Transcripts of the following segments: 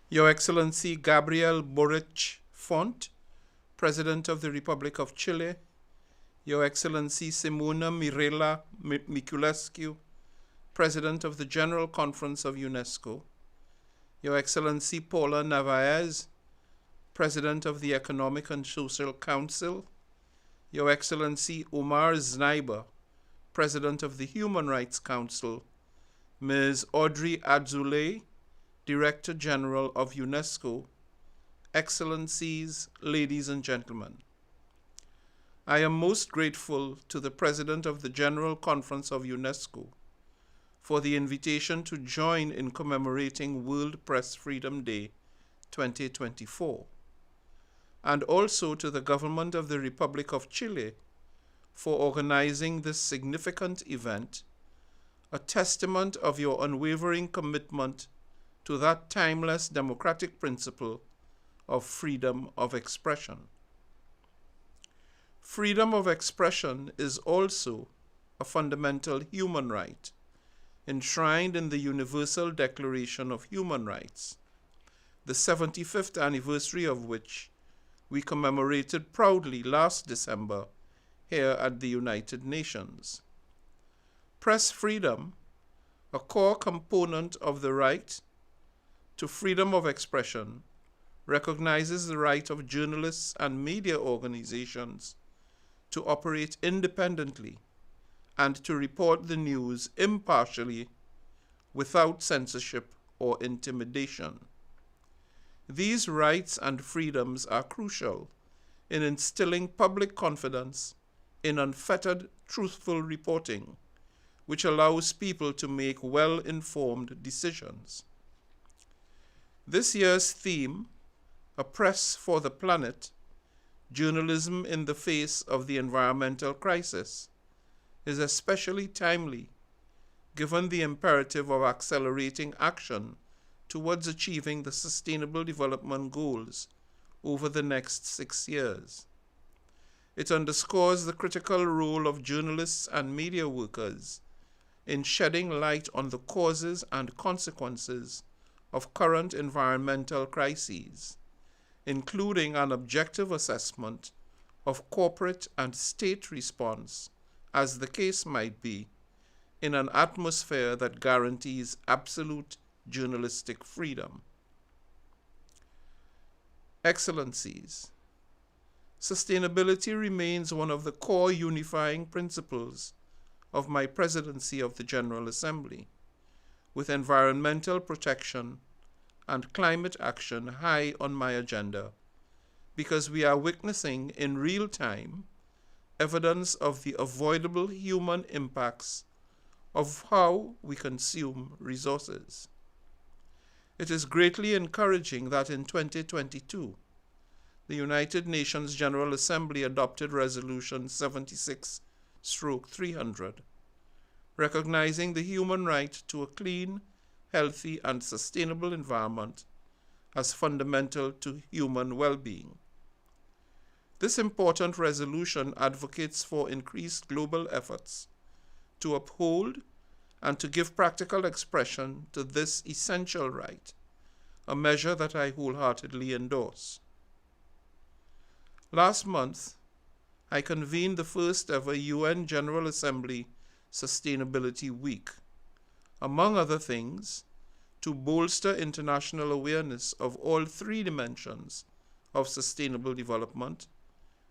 Your Excellency Gabriel Boric Font, President of the Republic of Chile, Your Excellency Simona-Mirela Miculescu, President of the General Conference of UNESCO, Your Excellency Paula Narváez, President of the Economic and Social Council, Your Excellency Omar Zniber, President of the Human Rights Council, Ms. Audrey Azoulay, Director General of UNESCO, Excellencies, ladies and gentlemen. I am most grateful to the President of the General Conference of UNESCO for the invitation to join in commemorating World Press Freedom Day 2024, and also to the Government of the Republic of Chile for organizing this significant event, a testament of your unwavering commitment to that timeless democratic principle of freedom of expression. Freedom of expression is also a fundamental human right, enshrined in the Universal Declaration of Human Rights, the 75th anniversary of which we commemorated proudly last December here at the United Nations. Press freedom, a core component of the right to freedom of expression, recognizes the right of journalists and media organizations to operate independently and to report the news impartially without censorship or intimidation. These rights and freedoms are crucial in instilling public confidence in unfettered, truthful reporting, which allows people to make well-informed decisions. This year's theme, A Press for the Planet, Journalism in the Face of the Environmental Crisis, is especially timely given the imperative of accelerating action towards achieving the Sustainable Development Goals over the next 6 years. It underscores the critical role of journalists and media workers in shedding light on the causes and consequences of current environmental crises, including an objective assessment of corporate and state response, as the case might be, in an atmosphere that guarantees absolute journalistic freedom. Excellencies, sustainability remains one of the core unifying principles of my presidency of the General Assembly, with environmental protection and climate action high on my agenda, because we are witnessing in real time evidence of the avoidable human impacts of how we consume resources. It is greatly encouraging that in 2022, the United Nations General Assembly adopted Resolution 76/300, recognizing the human right to a clean, healthy, and sustainable environment as fundamental to human well-being. This important resolution advocates for increased global efforts to uphold and to give practical expression to this essential right, a measure that I wholeheartedly endorse. Last month, I convened the first ever UN General Assembly Sustainability Week, among other things, to bolster international awareness of all three dimensions of sustainable development,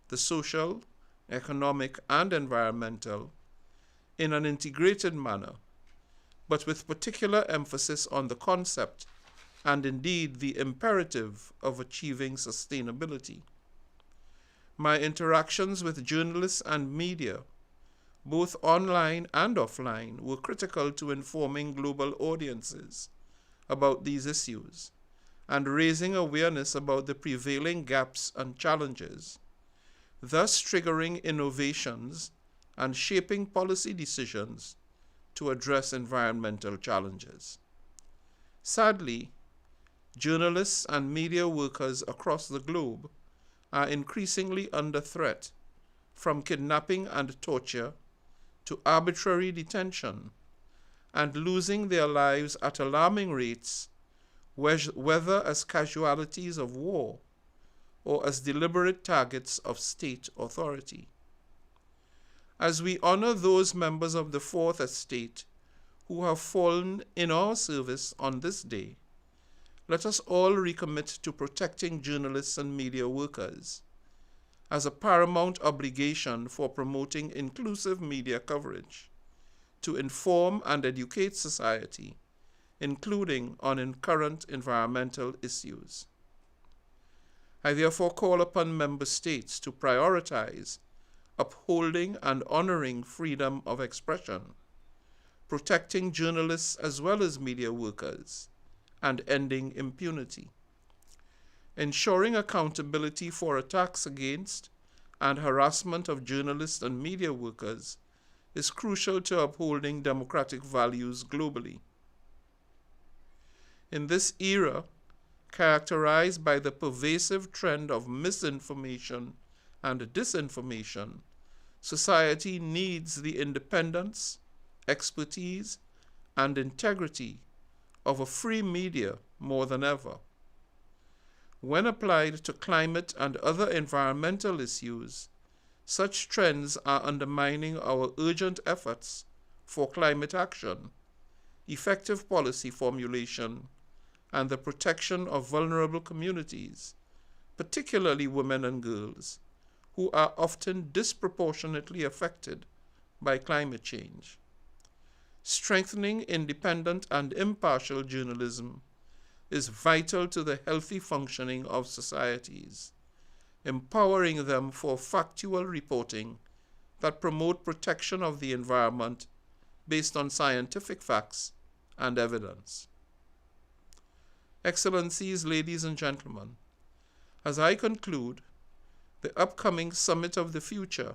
the social, economic, and environmental, in an integrated manner, but with particular emphasis on the concept and indeed the imperative of achieving sustainability. My interactions with journalists and media, both online and offline, were critical to informing global audiences about these issues and raising awareness about the prevailing gaps and challenges, thus triggering innovations and shaping policy decisions to address environmental challenges. Sadly, journalists and media workers across the globe are increasingly under threat, from kidnapping and torture to arbitrary detention, and losing their lives at alarming rates whether as casualties of war or as deliberate targets of state authority. As we honor those members of the Fourth Estate who have fallen in our service on this day, let us all recommit to protecting journalists and media workers as a paramount obligation for promoting inclusive media coverage to inform and educate society, including on current environmental issues. I therefore call upon member states to prioritize upholding and honoring freedom of expression, protecting journalists as well as media workers, and ending impunity. Ensuring accountability for attacks against and harassment of journalists and media workers is crucial to upholding democratic values globally. In this era, characterized by the pervasive trend of misinformation and disinformation, society needs the independence, expertise, and integrity of a free media more than ever. When applied to climate and other environmental issues, such trends are undermining our urgent efforts for climate action, effective policy formulation, and the protection of vulnerable communities, particularly women and girls, who are often disproportionately affected by climate change. Strengthening independent and impartial journalism is vital to the healthy functioning of societies, empowering them for factual reporting that promote protection of the environment based on scientific facts and evidence. Excellencies, ladies and gentlemen, as I conclude, the upcoming Summit of the Future,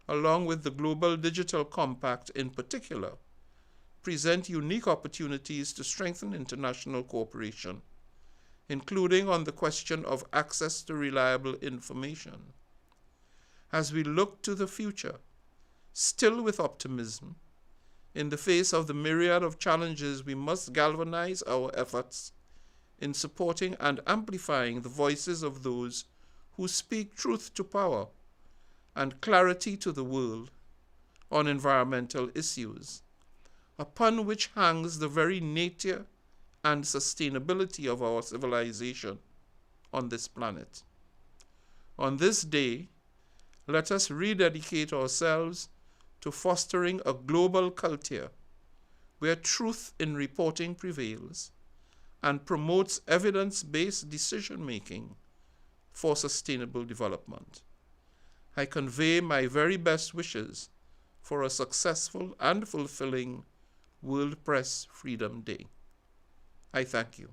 along with the Global Digital Compact in particular, present unique opportunities to strengthen international cooperation, including on the question of access to reliable information. As we look to the future, still with optimism, in the face of the myriad of challenges, we must galvanize our efforts in supporting and amplifying the voices of those who speak truth to power and clarity to the world on environmental issues, upon which hangs the very nature and sustainability of our civilization on this planet. On this day, let us rededicate ourselves to fostering a global culture where truth in reporting prevails and promotes evidence-based decision-making for sustainable development. I convey my very best wishes for a successful and fulfilling World Press Freedom Day. I thank you.